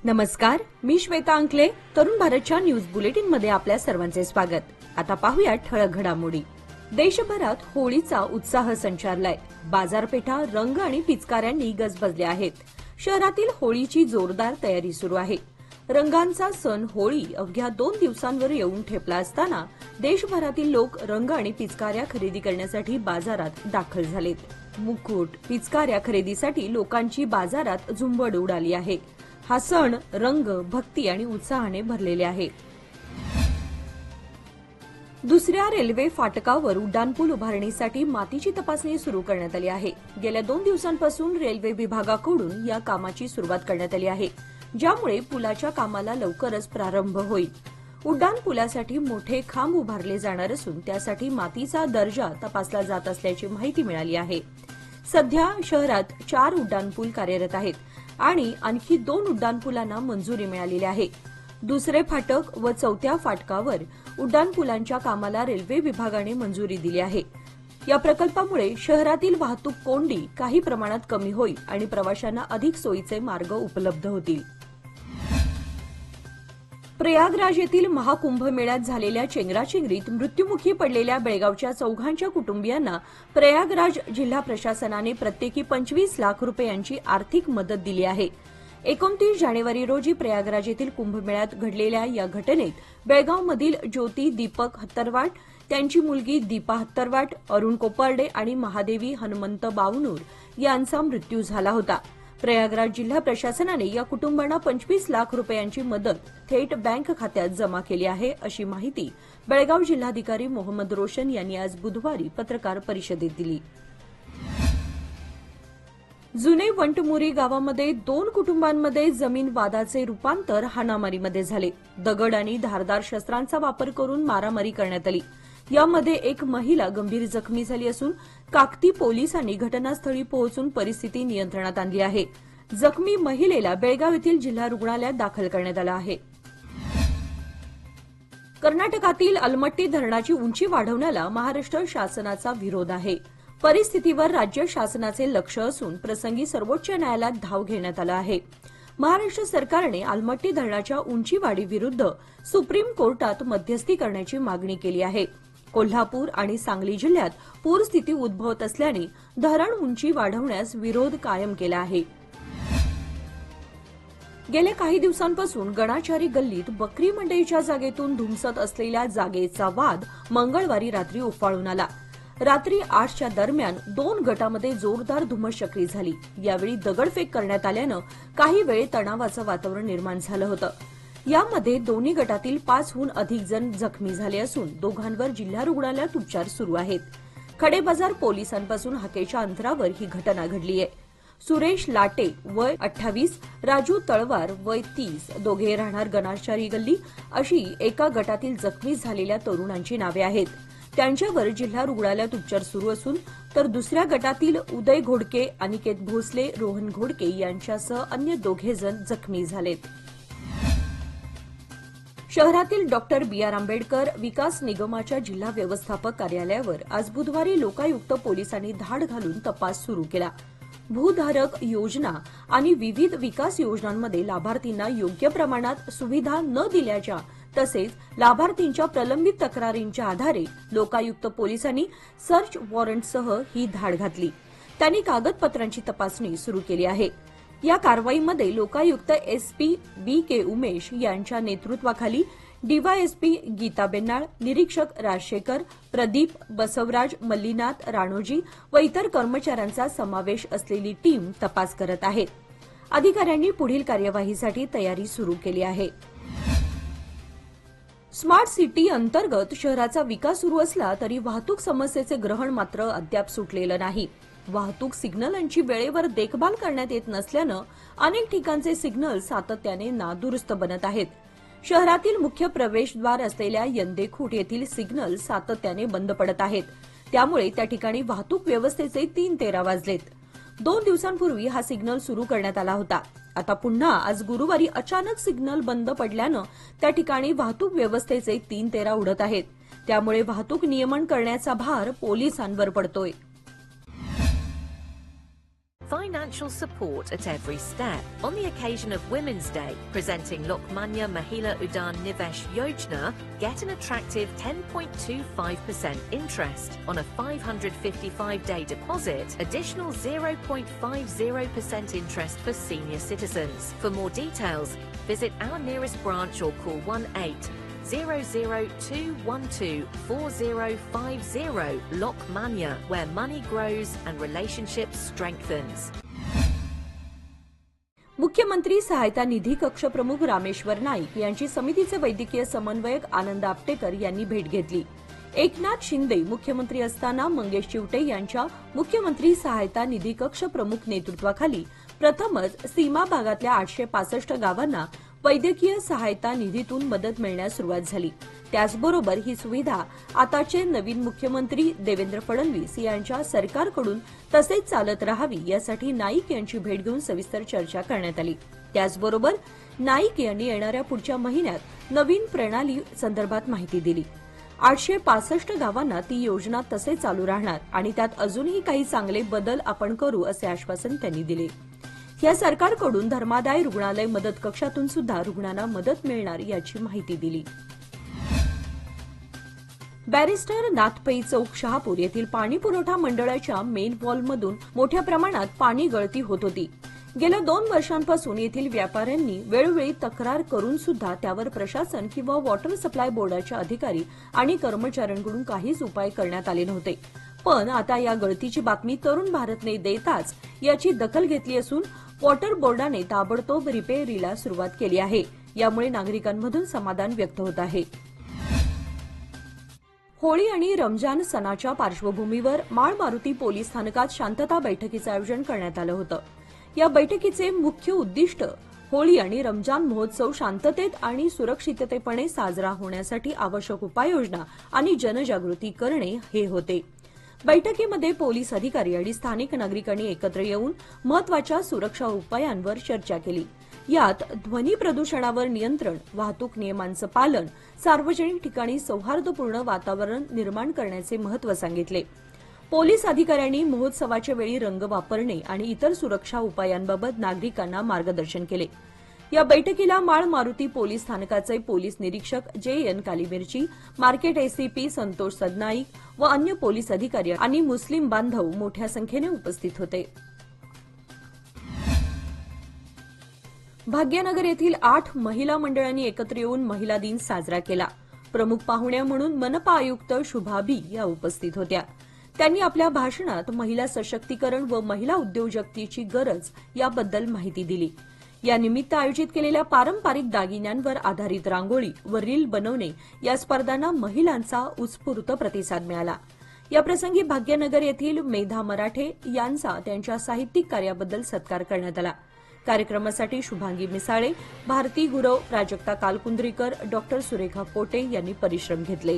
नमस्कार, मी श्वेता अंकले. तरुण भारतच्या न्यूज बुलेटिन मध्ये आपल्या सर्वांचे स्वागत. आता पाहूया ठळक घडामोडी. देशभरात होळीचा उत्साह संचारलाय. बाजारपेठा रंग आणि पिचकाऱ्यांनी गजबजल्या आहेत. शहरातील होळीची जोरदार तयारी सुरू आहे. रंगांचा सण होळी अवघ्या 2 दिवसांवर येऊन ठेपला असताना देशभरातील लोक रंग आणि पिचकाऱ्या खरेदी करण्यासाठी बाजारात दाखल झालेत. मुकुट, पिचकाऱ्या खरेदीसाठी लोकांची बाजारात झुंबड उडाली आहे. हा सण रंग, भक्ती आणि उत्साहाने भरलेले आहे. दुसऱ्या रेल्वे फाटकावर उड्डाणपूल उभारणीसाठी मातीची तपासणी सुरू करण्यात आली आहे. गेल्या 2 दिवसांपासून रेल्वे विभागाकडून या कामाची सुरुवात करण्यात आली आहे, ज्यामुळे पुलाच्या कामाला लवकरच प्रारंभ होईल. उड्डाणपुलासाठी मोठे खांब उभारले जाणार असून त्यासाठी मातीचा दर्जा तपासला जात असल्याची माहिती मिळाली आहे. सध्या शहरात 4 उड्डाणपूल कार्यरत आहेत आणि आणखी 2 उड्डाणपुलांना मंजुरी मिळालेली आहे. दुसरे फाटक व 4थ्या फाटकावर उड्डाणपुलांच्या कामाला रेल्वे विभागाने मंजुरी दिली आहे. या प्रकल्पामुळे शहरातील वाहतूक कोंडी काही प्रमाणात कमी होईल आणि प्रवाशांना अधिक सोयीचे मार्ग उपलब्ध होतील. प्रयागराज येथील महाकुंभमेळ्यात झालेल्या चेंगराचेंगरीत मृत्युमुखी पडलेल्या बेळगावच्या 4 कुटुंबियांना प्रयागराज जिल्हा प्रशासनाने प्रत्येकी 25 लाख रुपयांची आर्थिक मदत दिली आहे. 29 जानेवारी रोजी प्रयागराज येथील कुंभमेळ्यात घडलेल्या या घटनेत बेळगावमधील ज्योती दीपक हत्तरवाट, त्यांची मुलगी दीपा हत्तरवाट, अरुण कोपर्डे आणि महादेवी हनुमंत बावनूर यांचा मृत्यू झाला होता. प्रयागराज जिल्हा प्रशासनाने या कुटुंबांना 25 लाख रुपयांची मदत थेट बँक खात्यात जमा केली आहे, अशी माहिती बेळगाव जिल्हाधिकारी मोहम्मद रोशन यांनी आज बुधवारी पत्रकार परिषदेत दिली. जुने वंटमुरी गावामध्ये 2 कुटुंबांमध्ये जमीन वादाचे रूपांतर हाणामारीमध्ये झाले. दगड आणि धारदार शस्त्रांचा वापर करून मारामारी करण्यात आली. यामध्ये एक महिला गंभीर जखमी झाली असून काकती पोलिसांनी घटनास्थळी पोहोचून परिस्थिती नियंत्रणात आणली आहे. जखमी महिलेला बेळगाव येथील जिल्हा रुग्णालयात दाखल करण्यात आलं आहे. कर्नाटकातील अलमट्टी धरणाची उंची वाढवण्याला महाराष्ट्र शासनाचा विरोध आहे. परिस्थितीवर राज्य शासनाचे लक्ष असून प्रसंगी सर्वोच्च न्यायालयात धाव घेण्यात आला आहे. महाराष्ट्र सरकारने अलमट्टी धरणाच्या उंची वाढीविरुद्ध सुप्रीम कोर्टात मध्यस्थी करण्याची मागणी केली आहे. कोल्हापूर आणि सांगली जिल्ह्यात पूरस्थिती उद्भवत असल्याने धरण उंची वाढवण्यास विरोध कायम केला आहे. गेल्या काही दिवसांपासून गणाचारी गल्लीत बकरी मंडईच्या जागेतून धुमसत असलेल्या जागेचा वाद मंगळवारी रात्री उफाळून आला. रात्री 8च्या दरम्यान 2 गटामध्ये जोरदार धुमश्चक्री झाली. यावेळी दगडफेक करण्यात आल्यानं काही वेळ तणावाचं वातावरण निर्माण झालं होतं. यामध्ये दोन्ही गटातील 5हून अधिक जण जखमी झाले असून दोघांवर जिल्हा रुग्णालयात उपचार सुरू आहेत. खडेबाजार पोलिसांपासून हाकेच्या अंतरावर ही घटना घडली आहे. सुरेश लाटे वय 28, राजू तळवार वय 30 दोघे राहणार गणाचारी गल्ली अशी एका गटातील जखमी झालेल्या तरुणांची नावे आहेत. त्यांच्यावर जिल्हा रुग्णालयात उपचार सुरू असून तर दुसऱ्या गटातील उदय घोडके, अनिकेत भोसले, रोहन घोडके यांच्यासह अन्य 2 जण जखमी झालेत. शहरातील डॉक्टर बी.आर. आंबेडकर विकास निगमाच्या जिल्हा व्यवस्थापक कार्यालयावर आज बुधवारी लोकायुक्त पोलिसांनी धाड घालून तपास सुरू केला. भूधारक योजना आणि विविध विकास योजनांमध्ये लाभार्थींना योग्य प्रमाणात सुविधा न दिल्याच्या तसेच लाभार्थींच्या प्रलंबित तक्रारींच्या आधारे लोकायुक्त पोलिसांनी सर्च वॉरंटसह ही धाड घातली. त्यांनी कागदपत्रांची तपासणी सुरू केली आहे. या कारवाईमध्ये लोकायुक्त एसपी बी.के. उमेश यांच्या नेतृत्वाखाली डीवायएसपी गीता बेन्नाळ, निरीक्षक राजशेखर, प्रदीप, बसवराज, मल्लीनाथ, राणोजी व इतर कर्मचाऱ्यांचा समावेश असलेली टीम तपास करत आहे. अधिकाऱ्यांनी पुढील कार्यवाहीसाठी तयारी सुरू केली आहे. स्मार्ट सिटी अंतर्गत शहराचा विकास सुरू असला तरी वाहतूक समस्येचे ग्रहण मात्र अद्याप सुटलेलं नाही. वाहतूक सिग्नलांची वेळेवर देखभाल करण्यात येत नसल्यानं अनेक ठिकाणचे सिग्नल सातत्याने नादुरुस्त बनत आहेत. शहरातील मुख्य प्रवेशद्वार असलेल्या यंदेखूट येथील सिग्नल सातत्याने बंद पडत आहेत. त्यामुळे त्या ठिकाणी वाहतूक व्यवस्थेचे 3 तेरा वाजलेत. 2 दिवसांपूर्वी हा सिग्नल सुरू करण्यात आला होता. आता पुन्हा आज गुरुवारी अचानक सिग्नल बंद पडल्यानं त्या ठिकाणी वाहतूक व्यवस्थेचे 3 तेरा उडत आहेत. त्यामुळे वाहतूक नियमन करण्याचा भार पोलिसांवर पडतोय. financial support at every step. On the occasion of Women's Day, presenting Lokmanya Mahila Udan Nivesh Yojana, get an attractive 10.25% interest on a 555-day deposit, additional 0.50% interest for senior citizens. For more details, visit our nearest branch or call 1800-212-4050 Lokmanya, where money grows and relationships strengthens. मुख्यमंत्री सहायता निधी कक्ष प्रमुख रामेश्वर नाईक यांची समितीचे वैद्यकीय समन्वयक आनंद आपटेकर यांनी भेट घेतली. एकनाथ शिंदे मुख्यमंत्री असताना मंगेश चिवटे यांच्या मुख्यमंत्री सहायता निधी कक्ष प्रमुख नेतृत्वाखाली प्रथमच सीमा भागातल्या 865 गावांना वैद्यकीय सहायता निधीतून मदत मिळण्यास सुरुवात झाली. त्याचबरोबर ही सुविधा आताचे नवीन मुख्यमंत्री देवेंद्र फडणवीस यांच्या सरकारकडून तसेच चालत राहावी यासाठी नाईक यांची भेट घेऊन सविस्तर चर्चा करण्यात आली. त्याचबरोबर नाईक यांनी येणाऱ्या पुढच्या महिन्यात नवीन प्रणाली संदर्भात माहिती दिली. 865 गावांना ती योजना तसे चालू राहणार आणि त्यात अजूनही काही चांगले बदल आपण करू असे आश्वासन त्यांनी दिले. या सरकारकडून धर्मादाय रुग्णालय मदत कक्षातून सुद्धा रुग्णांना मदत मिळणार याची माहिती दिली. बॅरिस्टर नाथपै चौक शहापूर येथील पाणी पुरवठा मंडळाच्या मेन व्हॉल्वमधून मोठ्या प्रमाणात पाणी गळती होत होती. गेल्या 2 वर्षांपासून येथील व्यापाऱ्यांनी वेळोवेळी तक्रार करून सुद्धा त्यावर प्रशासन किंवा वॉटर सप्लाय बोर्डाचे अधिकारी आणि कर्मचाऱ्यांकडून काहीच उपाय करण्यात आले नव्हते. पण आता या गळतीची बातमी तरुण भारतने देताच याची दखल घेतली असून वॉटर बोर्डाने ताबडतोब रिपेअरीला सुरुवात केली आहे. यामुळे नागरिकांमधून समाधान व्यक्त होत आहे. होळी आणि रमजान सणाच्या पार्श्वभूमीवर माळ मारुती पोलीस स्थानकात शांतता बैठकीचं आयोजन करण्यात आलं होतं. या बैठकीचे मुख्य उद्दिष्ट होळी आणि रमजान महोत्सव शांततेत आणि सुरक्षिततेपणे साजरा होण्यासाठी आवश्यक उपाययोजना आणि जनजागृती करणे हे होते. बैठकीमध्ये पोलीस अधिकारी आणि स्थानिक नागरिकांनी एकत्र येऊन महत्वाच्या सुरक्षा उपायांवर चर्चा केली. यात ध्वनी प्रदूषणावर नियंत्रण, वाहतूक नियमांचं पालन, सार्वजनिक ठिकाणी सौहार्दपूर्ण वातावरण निर्माण करण्याचे महत्त्व सांगितले. पोलीस अधिकाऱ्यांनी महोत्सवाच्या वेळी रंग वापरणे आणि इतर सुरक्षा उपायांबाबत नागरिकांना मार्गदर्शन केले. या बैठकीला माळ मारुती पोलीस स्थानकाचे पोलीस निरीक्षक जे.एन. कालीमिर्ची, मार्केट एसीपी संतोष सदनाईक व अन्य पोलीस अधिकारी आणि मुस्लिम बांधव मोठ्या संख्येने उपस्थित होते. भाग्यनगर येथील 8 महिला मंडळांनी एकत्र येऊन महिला दिन साजरा केला. प्रमुख पाहुण्या म्हणून मनपा आयुक्त शुभा बी या उपस्थित होत्या. त्यांनी आपल्या भाषणात महिला सशक्तीकरण व महिला उद्योजकतेची गरज याबद्दल माहिती दिली. या निमित्त आयोजित केलेल्या पारंपरिक दागिन्यांवर आधारित रांगोळी व रील बनवणे या स्पर्धांना महिलांचा उत्स्फूर्त प्रतिसाद मिळाला. याप्रसंगी भाग्यनगर येथील मेधा मराठे यांचा त्यांच्या साहित्यिक कार्याबद्दल सत्कार करण्यात आला. कार्यक्रमासाठी शुभांगी मिसाळे, भारती गुरव, प्राजक्ता कालकुंद्रीकर, डॉक्टर सुरेखा पोटे यांनी परिश्रम घेतले.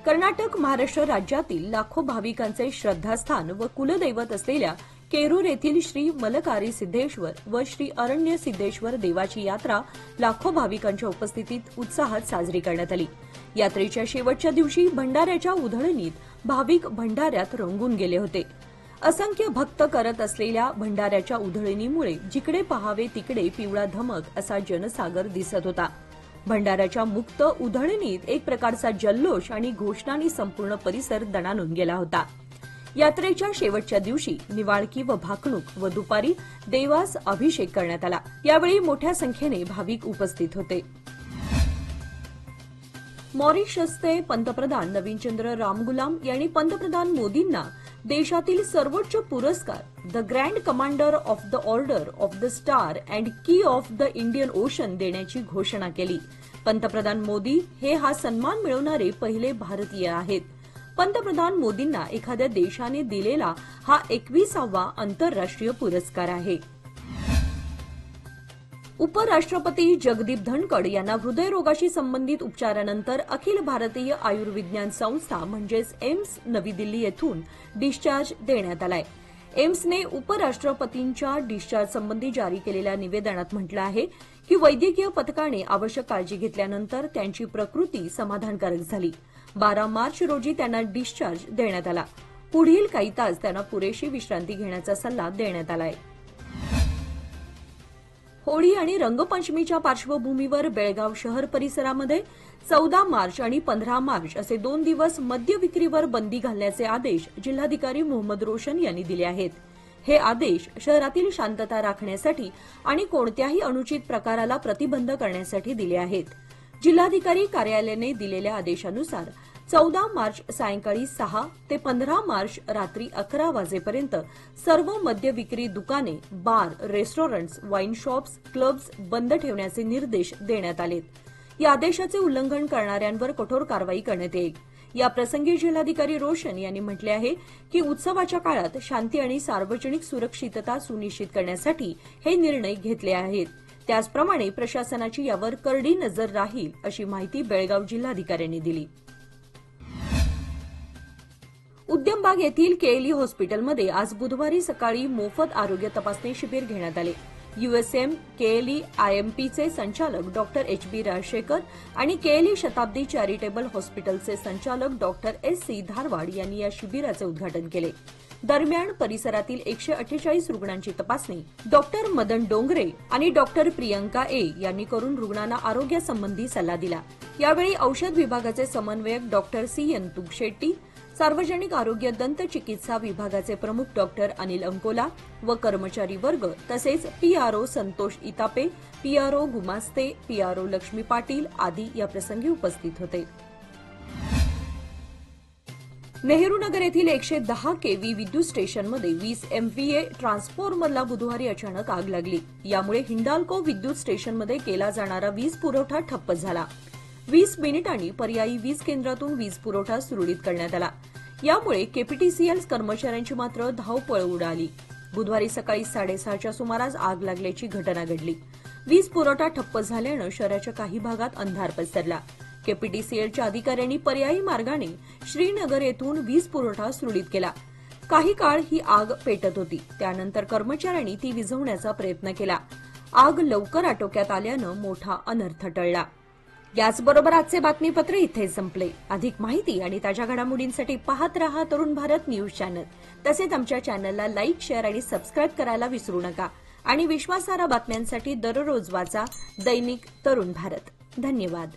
कर्नाटक महाराष्ट्र राज्यातील लाखो भाविकांचे श्रद्धास्थान व कुलदैवत असलेल्या केरूर येथील श्री मलकारी सिद्धेश्वर व श्री अरण्य सिद्धेश्वर देवाची यात्रा लाखो भाविकांच्या उपस्थितीत उत्साहात साजरी करण्यात आली. यात्रेच्या शेवटच्या दिवशी भंडाऱ्याच्या उधळणीत भाविक भंडाऱ्यात रंगून गेले होते. असंख्य भक्त करत असलेल्या भंडाऱ्याच्या उधळणीमुळे जिकडे पहावे तिकडे पिवळा धमक असा जनसागर दिसत होता. भंडाऱ्याच्या मुक्त उधळणीत एक प्रकारचा जल्लोष आणि घोषणांनी संपूर्ण परिसर दणाणून गेला होता. यात्रेच्या शेवटच्या दिवशी निवाळकी व भाकणूक व दुपारी देवास अभिषेक करण्यात आला. यावेळी मोठ्या संख्येने भाविक उपस्थित होते. मॉरिशसचे पंतप्रधान नवीनचंद्र रामगुलाम यांनी पंतप्रधान मोदींना देशातील सर्वोच्च पुरस्कार the grand commander of the order of the star and की ऑफ द इंडियन ओशन देण्याची घोषणा केली. पंतप्रधान मोदी हे हा सन्मान मिळवणारे पहिले भारतीय आहेत. पंतप्रधान मोदींना एखाद्या देशाने दिलेला हा 21वा आंतरराष्ट्रीय पुरस्कार आहे. उपराष्ट्रपती जगदीप धनखड यांना हृदयरोगाशी संबंधित उपचारानंतर अखिल भारतीय आयुर्विज्ञान संस्था म्हणजेच एम्स नवी दिल्ली येथून डिस्चार्ज देण्यात आलाय. एम्सने उपराष्ट्रपतींच्या डिस्चार्ज संबंधी जारी केलेल्या निवेदनात म्हटलं आहे की वैद्यकीय पथकाने आवश्यक काळजी घेतल्यानंतर त्यांची प्रकृती समाधानकारक झाली. 12 मार्च रोजी त्यांना डिस्चार्ज देण्यात आला. पुढील काही तास त्यांना पुरेशी विश्रांती घेण्याचा सल्ला देण्यात आलाय. होळी आणि रंगपंचमीच्या पार्श्वभूमीवर बेळगाव शहर परिसरामध्ये 14 मार्च आणि 15 मार्च असे 2 दिवस मद्य विक्रीवर बंदी घालण्याचे आदेश जिल्हाधिकारी मोहम्मद रोशन यांनी दिले आहेत. हे आदेश शहरातील शांतता राखण्यासाठी आणि कोणत्याही अनुचित प्रकाराला प्रतिबंध करण्यासाठी दिले आहेत. जिल्हाधिकारी कार्यालयाने दिलेल्या आदेशानुसार 14 मार्च सायंकाळी 6 ते 15 मार्च रात्री 11 वाजेपर्यंत सर्व मद्य विक्री दुकाने, बार, रेस्टॉरंट्स, वाईन शॉप्स, क्लब्स बंद ठेवण्याचे निर्देश देण्यात आलेत. या आदेशाचे उल्लंघन करणाऱ्यांवर कठोर कारवाई करण्यात येईल. या प्रसंगी जिल्हाधिकारी रोशन यांनी म्हटले आहे की उत्सवाच्या काळात शांती आणि सार्वजनिक सुरक्षितता सुनिश्चित करण्यासाठी हे निर्णय घेतले आहेत. त्याचप्रमाणे प्रशासनाची यावर करडी नजर राहील अशी माहिती बेळगाव जिल्हाधिकाऱ्यांनी दिली. उद्यमबाग येथील केएलई हॉस्पिटलमध्ये आज बुधवारी सकाळी मोफत आरोग्य तपासणी शिबिर घेण्यात आले. यूएसएम केएलई आयएमपीचे संचालक डॉक्टर एच.बी. राजशेखर आणि केएलई शताब्दी चॅरिटेबल हॉस्पिटलचे संचालक डॉक्टर एस.सी. धारवाड यांनी या शिबिराचे उद्घाटन केले. दरम्यान परिसरातील 148 रुग्णांची तपासणी डॉक्टर मदन डोंगरे आणि डॉक्टर प्रियंका ए यांनी करून रुग्णांना आरोग्यासंबंधी सल्ला दिला. यावेळी औषध विभागाचे समन्वयक डॉक्टर सी.एन. तुगशेट्टी, सार्वजनिक आरोग्य दंत चिकित्सा विभागाचे प्रमुख डॉक्टर अनिल अंकोला व कर्मचारी वर्ग तसेच PRO Santosh Itape, PRO Gumaste, PRO Lakshmi Patil आदी या प्रसंगी उपस्थित होते. नेहरूनगर येथील 110 केव्ही विद्युत स्टेशनमध्ये 20 MVA ट्रान्सफॉर्मरला बुधवारी अचानक आग लागली. यामुळे हिंडाल्को विद्युत स्टेशनमध्ये केला जाणारा वीज पुरवठा ठप्प झाला. 20 मिनिटांनी पर्यायी वीज केंद्रातून वीज पुरवठा सुरळीत करण्यात आला. यामुळे केपीटीसीएल कर्मचाऱ्यांची मात्र धावपळ उडाली. बुधवारी सकाळी 6:30च्या सुमारास आग लागल्याची घटना घडली. वीज पुरवठा ठप्प झाल्यानं शहराच्या काही भागात अंधार पसरला. केपीटीसीएलच्या अधिकाऱ्यांनी पर्यायी मार्गाने श्रीनगर येथून वीज पुरवठा सुरळीत केला. काही काळ ही आग पेटत होती. त्यानंतर कर्मचाऱ्यांनी ती विझवण्याचा प्रयत्न केला. आग लवकर आटोक्यात आल्यानं मोठा अनर्थ टळला. याचबरोबर आजचे बातमीपत्र इथे संपले. अधिक माहिती आणि ताज्या घडामोडींसाठी पाहत रहा तरुण भारत न्यूज चॅनल. तसेच आमच्या चॅनलला लाईक, शेअर आणि सबस्क्राईब करायला विसरू नका. आणि विश्वासार्ह बातम्यांसाठी दररोज वाचा दैनिक तरुण भारत. धन्यवाद.